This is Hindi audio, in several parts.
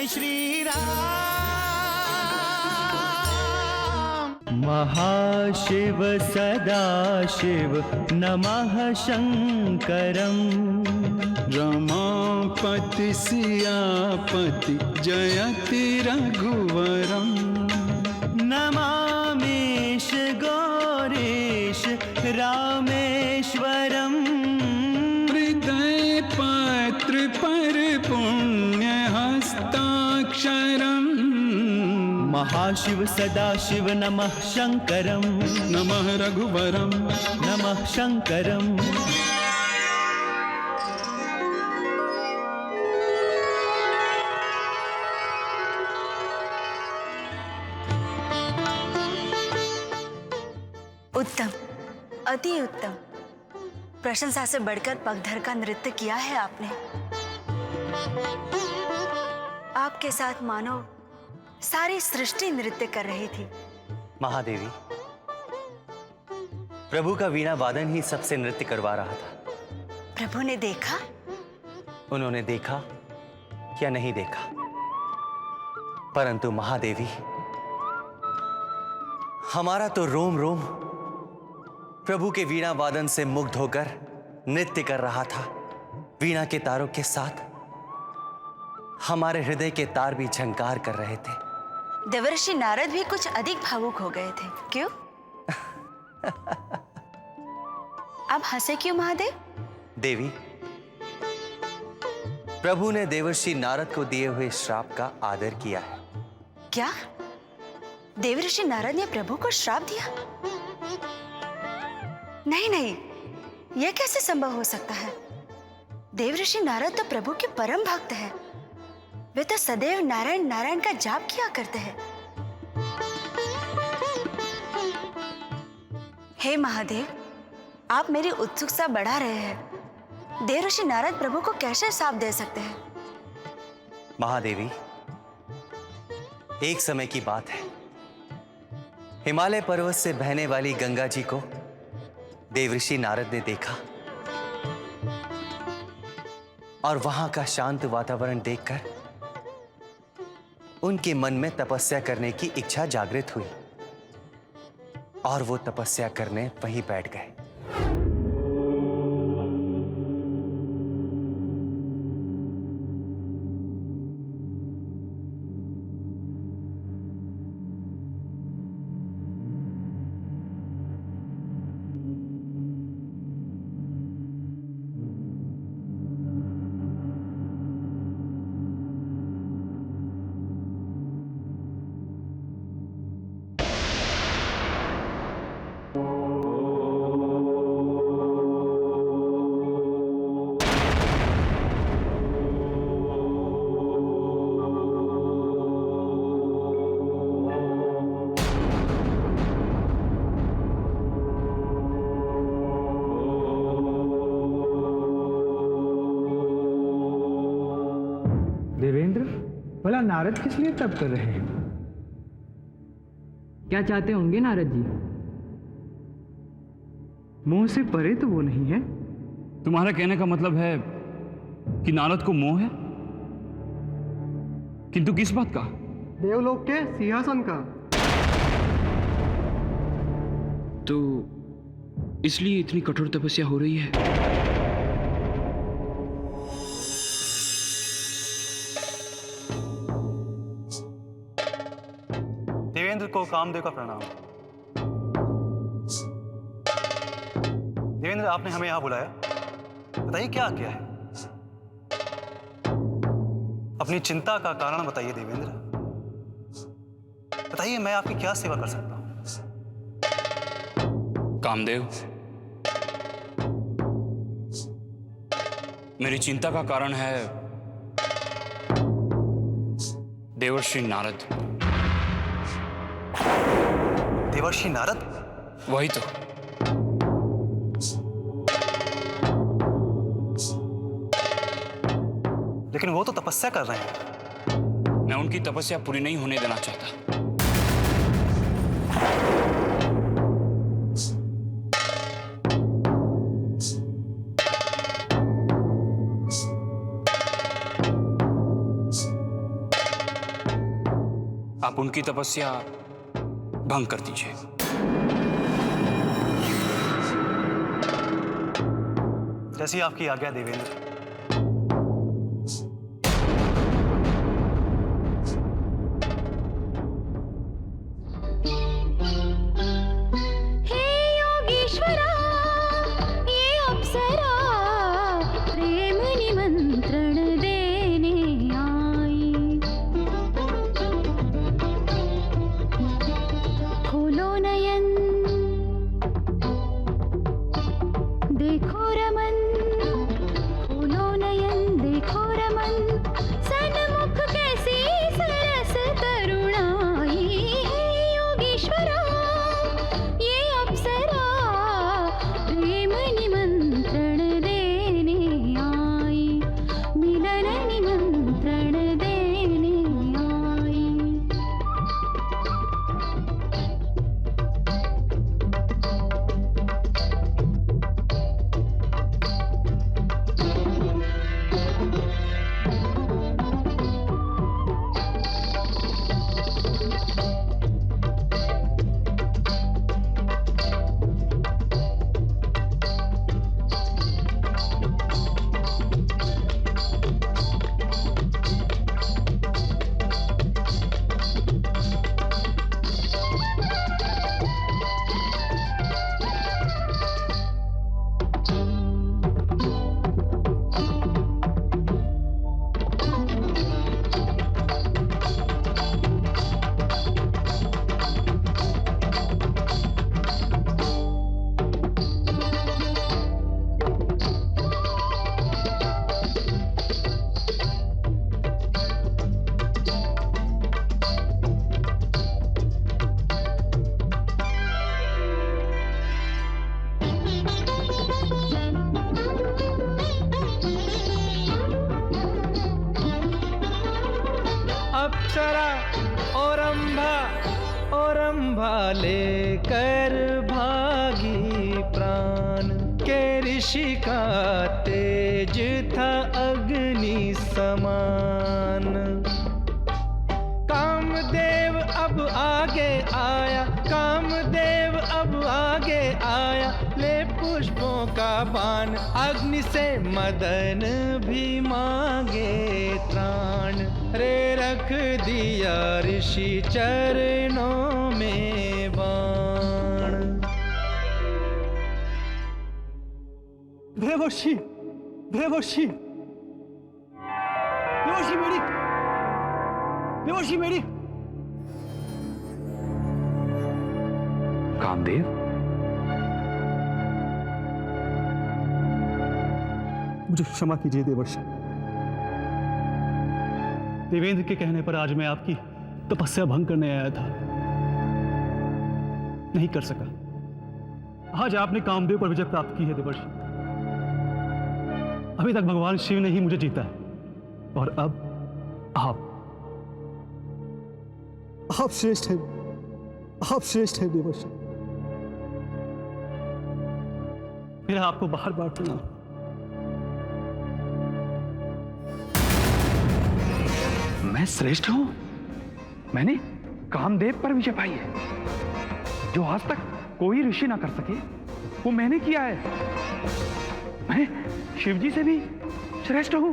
श्री राम। महाशिव सदाशिव नमः शंकरं। रमापति सियापति जयति रघुवरं। नमामीश गौरीश रामेश्वरम्। हृदय पत्र पर पुण्य हस्ताक्षरम्। महाशिव सदाशिव नमः शंकरं। नमः रघुवरं नमः शंकरम्। उत्तम, अति उत्तम। प्रशंसा से बढ़कर पगधर का नृत्य किया है आपने। आपके साथ मानो सारी सृष्टि नृत्य कर रही थी। महादेवी, प्रभु का वीणा वादन ही सबसे नृत्य करवा रहा था। प्रभु ने देखा? उन्होंने देखा या नहीं देखा, परंतु महादेवी, हमारा तो रोम रोम प्रभु के वीणा वादन से मुग्ध होकर नृत्य कर रहा था। वीणा के तारों के साथ हमारे हृदय के तार भी झंकार कर रहे थे। देवर्षि नारद भी कुछ अधिक भावुक हो गए थे, क्यों? आप हंसे क्यों महादेव? देवी, प्रभु ने देवर्षि नारद को दिए हुए श्राप का आदर किया है। क्या देवर्षि नारद ने प्रभु को श्राप दिया? नहीं नहीं, यह कैसे संभव हो सकता है? देवर्षि नारद तो प्रभु के परम भक्त हैं। वे तो सदैव नारायण नारायण का जाप किया करते हैं। हे महादेव, आप मेरी उत्सुकता बढ़ा रहे हैं। देवर्षि नारद प्रभु को कैसे श्राप दे सकते हैं? महादेवी, एक समय की बात है। हिमालय पर्वत से बहने वाली गंगा जी को देवर्षि नारद ने देखा और वहां का शांत वातावरण देखकर उनके मन में तपस्या करने की इच्छा जागृत हुई और वो तपस्या करने वहीं बैठ गए। देवेंद्र, भला नारद किस लिए तप कर रहे हैं? क्या चाहते होंगे नारद जी? मोह से परे तो वो नहीं है। तुम्हारा कहने का मतलब है कि नारद को मोह है? किंतु किस बात का? देवलोक के सिंहासन का। तो इसलिए इतनी कठोर तपस्या हो रही है। देवेंद्र को कामदेव का प्रणाम। देवेंद्र, आपने हमें यहां बुलाया, बताइए क्या है? अपनी चिंता का कारण बताइए देवेंद्र। बताइए, मैं आपकी क्या सेवा कर सकता हूं? कामदेव, मेरी चिंता का कारण है देवर्षि नारद। देवर्षि नारद? वही तो। लेकिन वो तो तपस्या कर रहे हैं। मैं उनकी तपस्या पूरी नहीं होने देना चाहता। आप उनकी तपस्या भंग कर दीजिए। जैसी आपकी आज्ञा देवेंद्र। अप्सरा औरंभा लेकर भागी प्राण के ऋषि का तेज था अग्नि समान। कामदेव अब आगे आया ले पुष्पों का बाण। अग्नि से मदन भी मांगे त्राण। रे रख दिया ऋषि चरणों में बाण। देवर्षि मेरी कामदेव, मुझे क्षमा कीजिए देवर्षि। देवेंद्र के कहने पर आज मैं आपकी तपस्या भंग करने आया था, नहीं कर सका। आज आपने कामदेव पर विजय प्राप्त की है देवर्षि। अभी तक भगवान शिव ने ही मुझे जीता है और अब आप श्रेष्ठ हैं देवर्षि। मेरा आपको बार बार प्रणाम। मैं श्रेष्ठ हूं? मैंने कामदेव पर विजय पाई है, जो आज तक कोई ऋषि ना कर सके, वो मैंने किया है। मैं शिवजी से भी श्रेष्ठ हूं।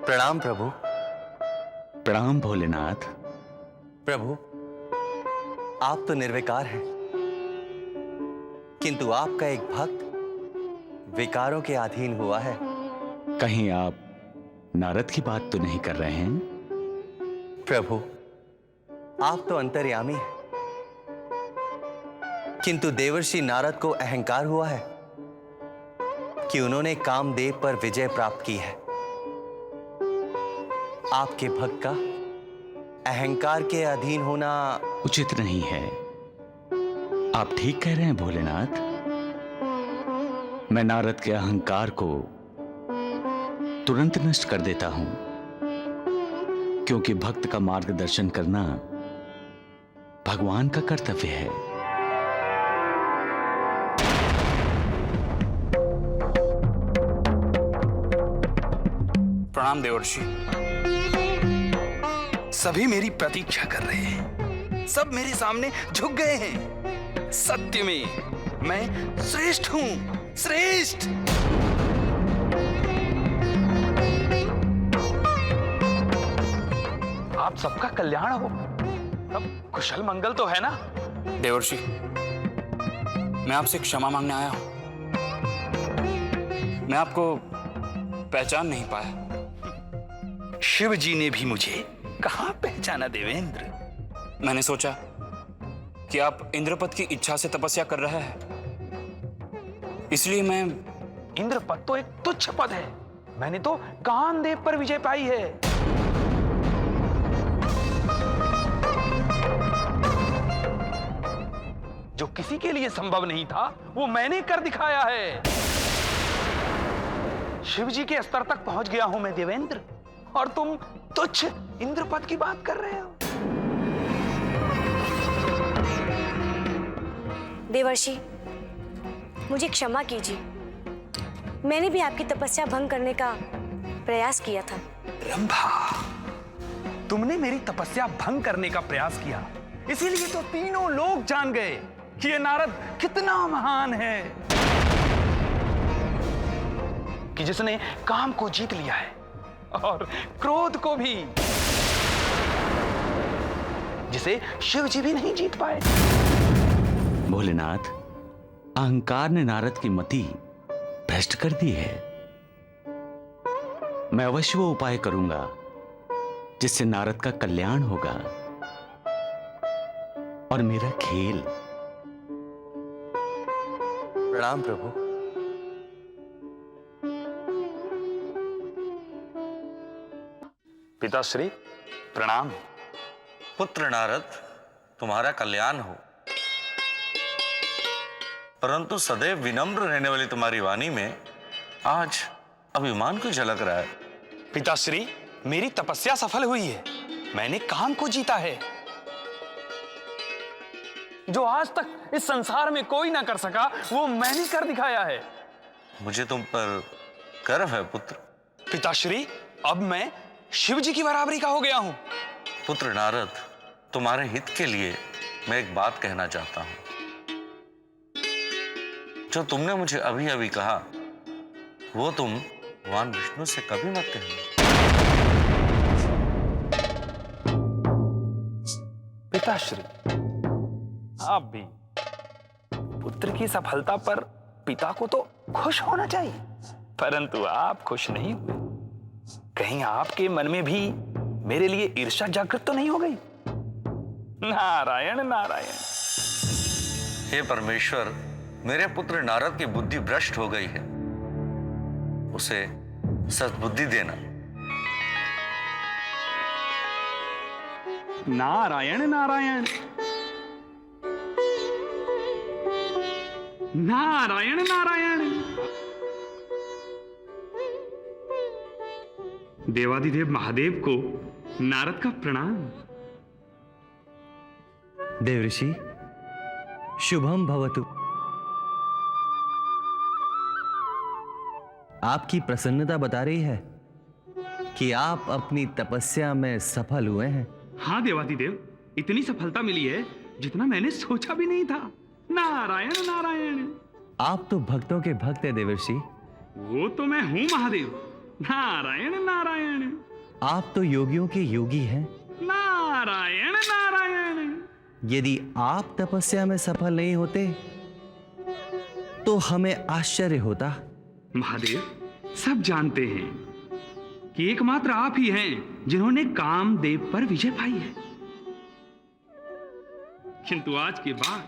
प्रणाम प्रभु। प्रणाम भोलेनाथ। प्रभु, आप तो निर्विकार हैं, किंतु आपका एक भक्त विकारों के अधीन हुआ है। कहीं आप नारद की बात तो नहीं कर रहे हैं? प्रभु, आप तो अंतर्यामी हैं, किंतु देवर्षि नारद को अहंकार हुआ है कि उन्होंने कामदेव पर विजय प्राप्त की है। आपके भक्त का अहंकार के अधीन होना उचित नहीं है। आप ठीक कह रहे हैं भोलेनाथ। मैं नारद के अहंकार को तुरंत नष्ट कर देता हूं, क्योंकि भक्त का मार्गदर्शन करना भगवान का कर्तव्य है। प्रणाम देवर्षि। सभी मेरी प्रतीक्षा कर रहे हैं, सब मेरे सामने झुक गए हैं। सत्य में मैं श्रेष्ठ हूं, श्रेष्ठ। आप सबका कल्याण हो, सब कुशल मंगल तो है ना? देवर्षि, मैं आपसे क्षमा मांगने आया हूं। मैं आपको पहचान नहीं पाया। शिव जी ने भी मुझे कहां पहचाना देवेंद्र। मैंने सोचा कि आप इंद्रपद की इच्छा से तपस्या कर रहे हैं, इसलिए मैं। इंद्रपद तो एक तुच्छ पद है, मैंने तो कामदेव पर विजय पाई है। जो किसी के लिए संभव नहीं था वो मैंने कर दिखाया है। शिव जी के स्तर तक पहुंच गया हूं मैं देवेंद्र, और तुम तुच्छ इंद्रपद की बात कर रहे हो। देवर्षि, मुझे क्षमा कीजिए, मैंने भी आपकी तपस्या भंग करने का प्रयास किया था। रंभा, तुमने मेरी तपस्या भंग करने का प्रयास किया, इसीलिए तो तीनों लोग जान गए कि ये नारद कितना महान है, कि जिसने काम को जीत लिया है और क्रोध को भी, जिसे शिव जी भी नहीं जीत पाए। भोलेनाथ, अहंकार ने नारद की मति भ्रष्ट कर दी है। मैं अवश्य वो उपाय करूंगा जिससे नारद का कल्याण होगा और मेरा खेल। प्रणाम प्रभु। पिताश्री प्रणाम। पुत्र नारद, तुम्हारा कल्याण हो। परंतु सदैव विनम्र रहने वाली तुम्हारी वाणी में आज अभिमान को झलक रहा है। पिताश्री, मेरी तपस्या सफल हुई है, मैंने काम को जीता है, जो आज तक इस संसार में कोई ना कर सका वो मैंने कर दिखाया है। मुझे तुम पर गर्व है पुत्र। पिताश्री, अब मैं शिव जी की बराबरी का हो गया हूं। पुत्र नारद, तुम्हारे हित के लिए मैं एक बात कहना चाहता हूं। जो तुमने मुझे अभी अभी कहा वो तुम भगवान विष्णु से कभी मत कहना। पिताश्री, आप भी पुत्र की सफलता पर पिता को तो खुश होना चाहिए, परंतु आप खुश नहीं हुए। कहीं आपके मन में भी मेरे लिए ईर्ष्या जागृत तो नहीं हो गई? नारायण नारायण। हे परमेश्वर, मेरे पुत्र नारद की बुद्धि भ्रष्ट हो गई है, उसे सद्बुद्धि देना। नारायण नारायण नारायण नारायण। देवाधिदेव महादेव को नारद का प्रणाम। देवऋषि, शुभम भवतु। आपकी प्रसन्नता बता रही है कि आप अपनी तपस्या में सफल हुए हैं। हाँ देवाधिदेव, इतनी सफलता मिली है जितना मैंने सोचा भी नहीं था। नारायण नारायण। आप तो भक्तों के भक्त हैं देवर्षि। वो तो मैं हूं महादेव। नारायण नारायण। आप तो योगियों के योगी हैं। नारायण नारायण। यदि आप तपस्या में सफल नहीं होते तो हमें आश्चर्य होता। महादेव, सब जानते हैं कि एकमात्र आप ही हैं जिन्होंने कामदेव पर विजय पाई है, किंतु आज के बाद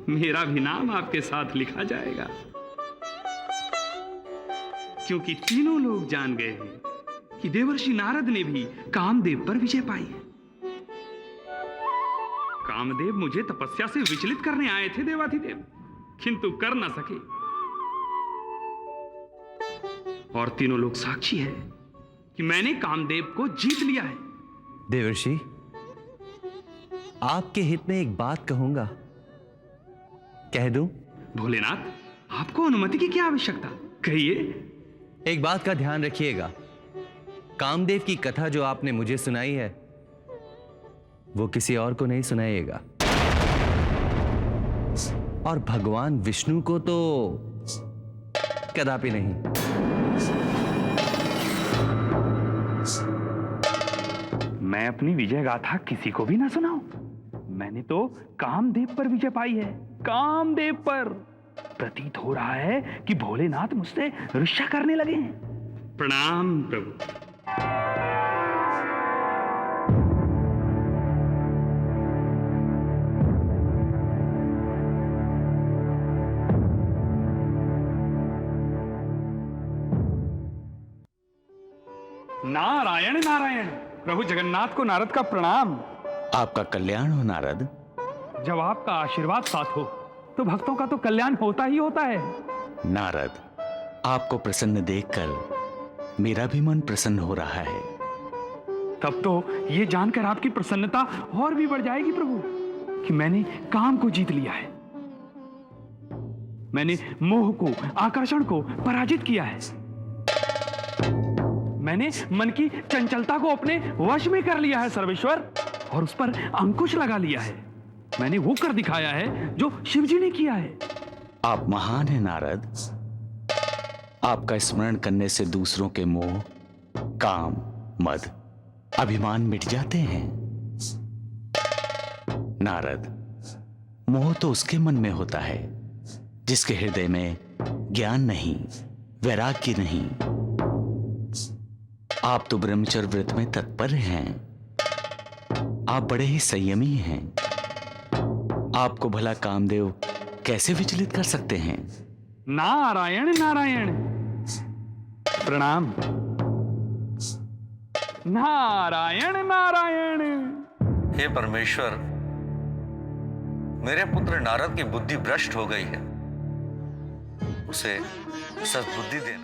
मेरा भी नाम आपके साथ लिखा जाएगा, क्योंकि तीनों लोग जान गए हैं कि देवर्षि नारद ने भी कामदेव पर विजय पाई है। कामदेव मुझे तपस्या से विचलित करने आए थे देवाधिदेव, किंतु कर न सके, और तीनों लोग साक्षी है कि मैंने कामदेव को जीत लिया है। देवर्षि, आपके हित में एक बात कहूंगा, कह दूं? भोलेनाथ, आपको अनुमति की क्या आवश्यकता, कहिए। एक बात का ध्यान रखिएगा, कामदेव की कथा जो आपने मुझे सुनाई है वो किसी और को नहीं सुनाइएगा, और भगवान विष्णु को तो कदापि नहीं। मैं अपनी विजय गाथा किसी को भी ना सुनाऊं। मैंने तो कामदेव पर विजय पाई है, कामदेव पर। प्रतीत हो रहा है कि भोलेनाथ मुझसे ईर्ष्या करने लगे हैं। प्रणाम प्रभु। नारायण नारायण। प्रभु जगन्नाथ को नारद का प्रणाम। आपका कल्याण हो नारद। जब आपका आशीर्वाद साथ हो तो भक्तों का तो कल्याण होता ही होता है। नारद, आपको प्रसन्न देखकर मेरा भी मन प्रसन्न हो रहा है। तब तो ये जानकर आपकी प्रसन्नता और भी बढ़ जाएगी प्रभु कि मैंने काम को जीत लिया है। मैंने मोह को, आकर्षण को पराजित किया है। मैंने मन की चंचलता को अपने वश में कर लिया है सर्वेश्वर, और उस पर अंकुश लगा लिया है। मैंने वो कर दिखाया है जो शिवजी ने किया है। आप महान हैं नारद। आपका स्मरण करने से दूसरों के मोह, काम, मद, अभिमान मिट जाते हैं। नारद, मोह तो उसके मन में होता है जिसके हृदय में ज्ञान नहीं, वैराग्य नहीं। आप तो ब्रह्मचर्य व्रत में तत्पर हैं। आप बड़े ही संयमी हैं। आपको भला कामदेव कैसे विचलित कर सकते हैं? नारायण नारायण। प्रणाम। नारायण नारायण। हे परमेश्वर, मेरे पुत्र नारद की बुद्धि भ्रष्ट हो गई है, उसे सद्बुद्धि देना।